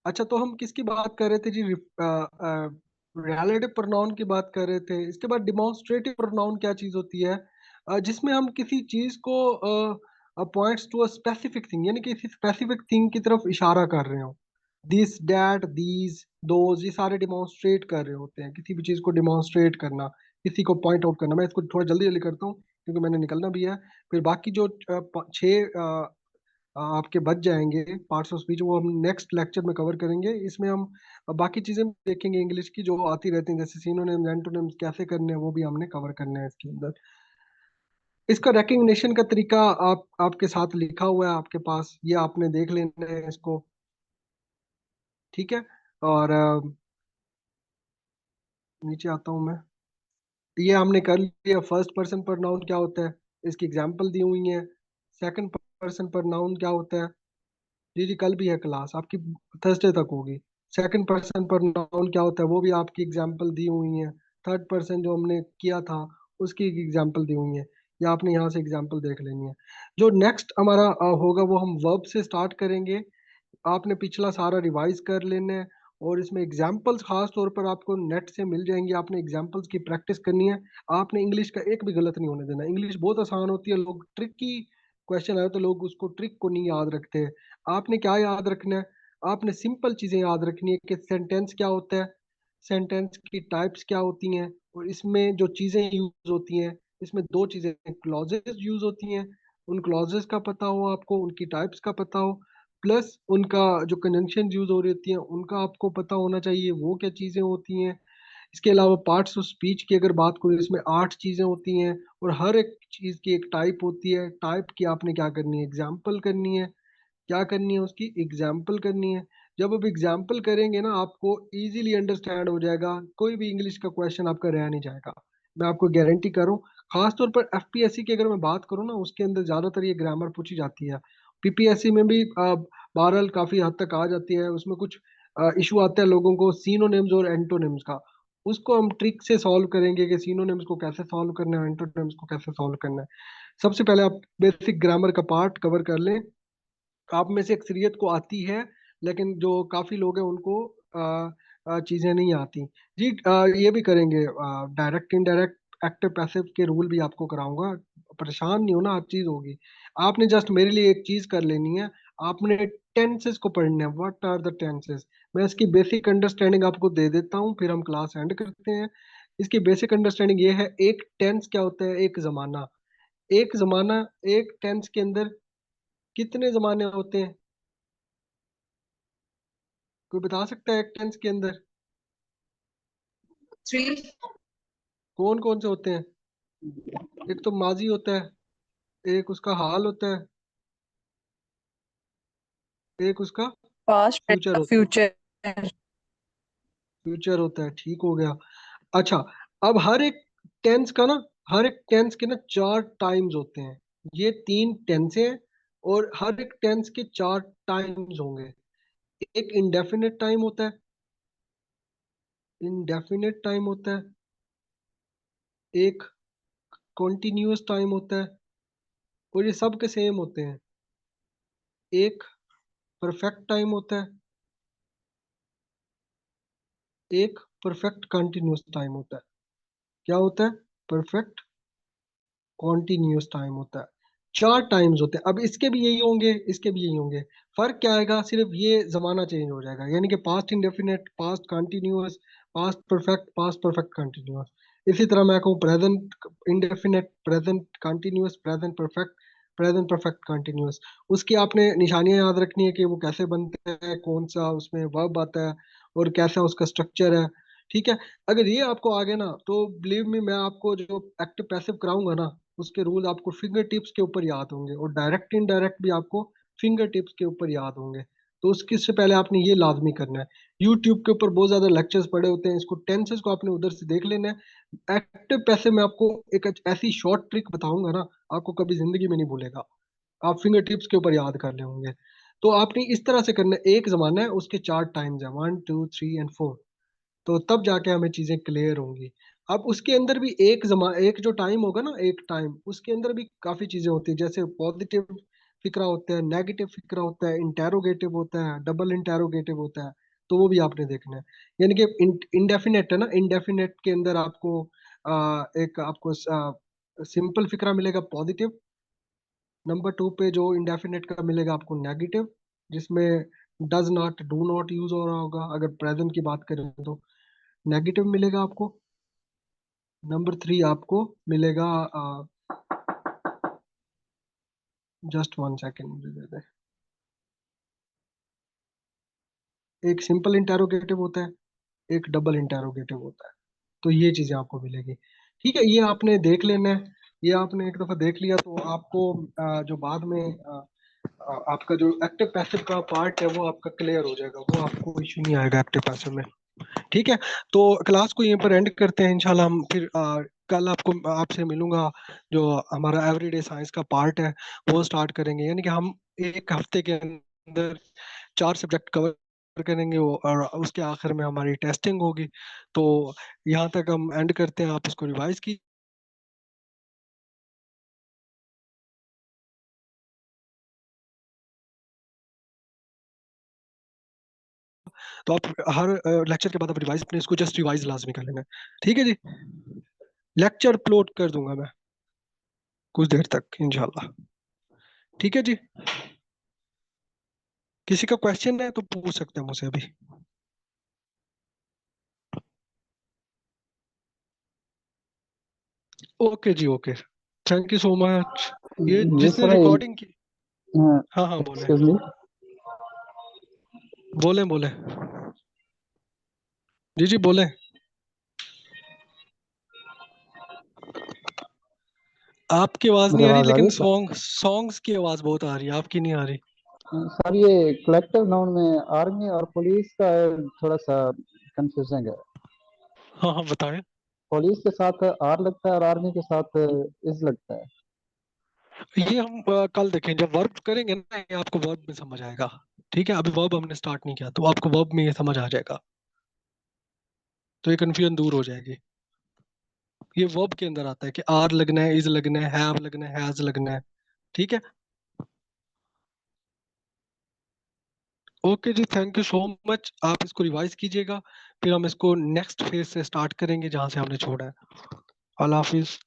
अच्छा, तो हम किसकी बात कर रहे थे जी? रिलेटिव प्रोनाउन की बात कर रहे थे। इसके बाद डिमॉन्स्ट्रेटिव प्रोनाउन क्या चीज होती है? जिसमें हम किसी चीज को points to a specific thing, यानी कि किसी स्पेसिफिक थिंग की तरफ इशारा कर रहे हो। दिस, डैट, दीज, दोज, ये सारे डिमॉन्स्ट्रेट कर रहे होते हैं, किसी भी चीज को डिमॉन्स्ट्रेट करना, किसी को पॉइंट आउट करना। मैं इसको थोड़ा जल्दी जल्दी करता हूँ क्योंकि मैंने निकलना भी है। फिर बाकी जो छः आपके बच जाएंगे पार्ट्स ऑफ स्पीच, वो हम नेक्स्ट लेक्चर में कवर करेंगे। इसमें हम बाकी चीजें देखेंगे इंग्लिश की जो आती रहती हैं, जैसे सिनोनिम्स, एंटोनिम्स कैसे करने हैं, वो भी हमने कवर करने हैं इसके अंदर। इसका रिकग्निशन का तरीका आपके साथ लिखा हुआ है आपके पास, ये आपने देख लेना है इसको। ठीक है। और नीचे आता हूँ मैं। ये हमने कर लिया। फर्स्ट पर्सन पर नाउन क्या होता है, इसकी एग्जाम्पल दी हुई है। सेकंड पर्सन पर नाउन क्या होता है? जी जी, कल भी है क्लास आपकी, थर्सडे तक होगी। सेकंड पर्सन पर नाउन क्या होता है, वो भी आपकी एग्जाम्पल दी हुई है। थर्ड पर्सन जो हमने किया था, उसकी एग्जाम्पल दी हुई है, या आपने यहाँ से एग्जाम्पल देख लेनी है। जो नेक्स्ट हमारा होगा वो हम वर्ब से स्टार्ट करेंगे। आपने पिछला सारा रिवाइज कर लेना है, और इसमें एग्जाम्पल्स खास तौर पर आपको नेट से मिल जाएंगी। आपने एग्जाम्पल्स की प्रैक्टिस करनी है। आपने इंग्लिश का एक भी गलत नहीं होने देना। इंग्लिश बहुत आसान होती है, लोग ट्रिक की क्वेश्चन आए तो लोग उसको ट्रिक को नहीं याद रखते। आपने क्या याद रखना है? आपने सिंपल चीजें याद रखनी है कि सेंटेंस क्या होता है, सेंटेंस की टाइप्स क्या होती हैं, और इसमें जो चीजें यूज होती हैं, इसमें दो चीजें क्लॉजेस यूज होती हैं। उन क्लॉजेस का पता हो आपको, उनकी टाइप्स का पता हो, प्लस उनका जो कंजंक्शन यूज हो रही होती हैं उनका आपको पता होना चाहिए, वो क्या चीजें होती हैं। इसके अलावा पार्ट्स ऑफ स्पीच की अगर बात करूँ, इसमें 8 चीजें होती हैं, और हर एक चीज की एक टाइप होती है। टाइप की आपने क्या करनी है? एग्जाम्पल करनी है। क्या करनी है? उसकी एग्जाम्पल करनी है। जब आप एग्जाम्पल करेंगे ना, आपको इजीली अंडरस्टैंड हो जाएगा, कोई भी इंग्लिश का क्वेश्चन आपका रह नहीं जाएगा। मैं आपको गारंटी कर रहा हूँ। खासतौर पर एफपीएससी की अगर मैं बात करूँ ना, उसके अंदर ज्यादातर ये ग्रामर पूछी जाती है। पीपीएससी में भी बहरहाल काफी हद तक आ जाती है। उसमें कुछ इशू आता है लोगों को सिनोनिम्स और एंटोनिम्स का। उसको हम ट्रिक से सॉल्व करेंगे कि सिनोनिम्स को कैसे सॉल्व करना है, एंटोनिम्स को कैसे सॉल्व करना है। सबसे पहले आप बेसिक ग्रामर का पार्ट कवर कर लें। आप में से अक्सरियत को आती है, लेकिन जो काफी लोग हैं उनको चीजें नहीं आती। जी ये भी करेंगे। डायरेक्ट, इनडायरेक्ट, एक्टिव, पैसिव के रूल भी आपको कराऊंगा। परेशान नहीं होना, हर चीज होगी। आपने जस्ट मेरे लिए एक चीज कर लेनी है। आपने टेंसेस को पढ़ना है। What are the tenses? मैं इसकी बेसिक अंडरस्टैंडिंग आपको दे देता हूँ, फिर हम क्लास एंड करते हैं। इसकी बेसिक अंडरस्टैंडिंग ये है, एक टेंस क्या होता है? एक जमाना। एक जमाना, एक टेंस के अंदर कितने जमाने होते हैं? कोई बता सकता है एक टेंस के अंदर 3। कौन कौन से होते हैं? एक तो माजी होता है, एक उसका हाल होता है, एक उसका पास्ट फ्यूचर होता है। फ्यूचर। फ्यूचर होता है, ठीक हो गया। अच्छा, अब हर एक टेंस का ना, हर एक टेंस के ना 4 टाइम्स होते हैं। ये 3 टेंस हैं, और हर एक टेंस के 4 टाइम्स होंगे। एक इंडेफिनिट टाइम होता है, इंडेफिनिट टाइम होता है, एक कॉन्टिन्यूअस टाइम होता है, और ये सब के सेम होते हैं। एक परफेक्ट टाइम होता है, एक परफेक्ट कंटिन्यूअस टाइम होता है। क्या होता है? परफेक्ट कॉन्टिन्यूअस टाइम होता है। 4 टाइम्स होते हैं। अब इसके भी यही होंगे, इसके भी यही होंगे। फर्क क्या आएगा? सिर्फ ये जमाना चेंज हो जाएगा, यानी कि past indefinite, past continuous, past perfect continuous. इसी तरह मैं कहूँ present indefinite, present continuous, present perfect, present perfect continuous. उसकी आपने निशानियां याद रखनी है कि वो कैसे बनते हैं, कौन सा उसमें वर्ब आता है, और कैसा उसका स्ट्रक्चर है। ठीक है। अगर ये आपको आ गया ना, तो बिलीव मी, मैं आपको जो एक्टिव पैसिव कराऊंगा ना, उसके रूल आपको फिंगर टिप्स के ऊपर याद होंगे, और डायरेक्ट इनडायरेक्ट भी आपको फिंगर टिप्स के ऊपर याद होंगे। तो उसके से पहले आपने ये लाजमी करना है। यूट्यूब के ऊपर बहुत ज्यादा लेक्चर्स पड़े होते हैं, इसको टेंसेस को आपने उधर से देख लेना है। एक्टिव पैसिव में आपको एक ऐसी शॉर्ट ट्रिक बताऊंगा ना, आपको कभी जिंदगी में नहीं भूलेगा। आप फिंगर टिप्स के ऊपर याद कर ले होंगे। तो आपने इस तरह से करना है। एक जमाना है, उसके 4 टाइम्स है, 1 2 3 एंड 4। तो तब जाके हमें चीजें क्लियर होंगी। अब उसके अंदर भी एक जो टाइम होगा ना, एक टाइम, उसके अंदर भी काफी चीजें होती है, जैसे पॉजिटिव फिक्रा होता है, नेगेटिव फिक्रा होता है, इंटेरोगेटिव होता है, डबल इंटेरोगेटिव होता है। तो वो भी आपने देखना है। यानी कि इंडेफिनेट है ना, इंडेफिनेट के अंदर आपको एक आपको सिंपल फिक्रा मिलेगा पॉजिटिव। नंबर टू पे जो इंडेफिनेट का मिलेगा आपको नेगेटिव, जिसमें does not, do not use हो रहा होगा, अगर प्रेजेंट की बात करें तो नेगेटिव मिलेगा आपको। नंबर थ्री आपको मिलेगा, जस्ट वन सेकेंड मुझे दे दे, एक सिंपल इंटेरोगेटिव होता है, एक डबल इंटेरोगेटिव होता है। तो ये चीजें आपको मिलेगी। ठीक है, ये आपने देख लेना है। ये आपने एक दफा देख लिया तो आपको जो बाद में आपका जो एक्टिव पैसिव का पार्ट है वो आपका क्लियर हो जाएगा, वो आपको इशू नहीं आएगा एक्टिव पैसिव में। ठीक है, तो क्लास को यहीं पर एंड करते हैं इंशाल्लाह। हम फिर कल आपको आपसे मिलूंगा, जो हमारा एवरीडे साइंस का पार्ट है वो स्टार्ट करेंगे। यानी कि हम एक हफ्ते के अंदर 4 सब्जेक्ट कवर करेंगे और उसके आखिर में हमारी टेस्टिंग होगी। तो यहाँ तक हम एंड करते हैं, आप इसको रिवाइज की। तो आप हर लेक्चर के बाद आप रिवाइज अपने इसको जस्ट रिवाइज लाजमी कर लेना। ठीक है जी, लेक्चर अपलोड कर दूंगा मैं कुछ देर तक इंशाल्लाह। ठीक है जी, किसी का क्वेश्चन है तो पूछ सकते हैं मुझसे अभी। ओके जी, okay, thank you so much. ये जी जिसने सर, रिकॉर्डिंग की, हाँ हाँ बोले, एक्सक्यूज मी। बोले बोले, जी जी बोले। आपकी आवाज मेरी नहीं आ रही, आवाज आ रही लेकिन है सर? सॉन्ग्स की आवाज बहुत आ रही है, आपकी नहीं आ रही। सर ये कलेक्टिव नाउन में आर्मी और पुलिस का थोड़ा सा कंफ्यूजिंग है। हाँ हाँ बताएं। पुलिस के साथ आर लगता है और आर्मी के साथ इज लगता है। ये हम कल देखें, जब वर्ब करेंगे ना ये आपको वर्ब में समझ आएगा। ठीक है, अभी वर्ब हमने स्टार्ट नहीं किया, तो आपको वर्ब में ये समझ आ जाएगा, तो ये कंफ्यूजन दूर हो जाएगी। ये वर्ब के अंदर आता है कि आर लगना है, इज लगना है, हैव लगना है, हैज लगना है। ठीक है, ओके जी, थैंक यू सो मच। आप इसको रिवाइज कीजिएगा, फिर हम इसको नेक्स्ट फेज से स्टार्ट करेंगे जहां से हमने छोड़ा है। अल्लाह हाफिज।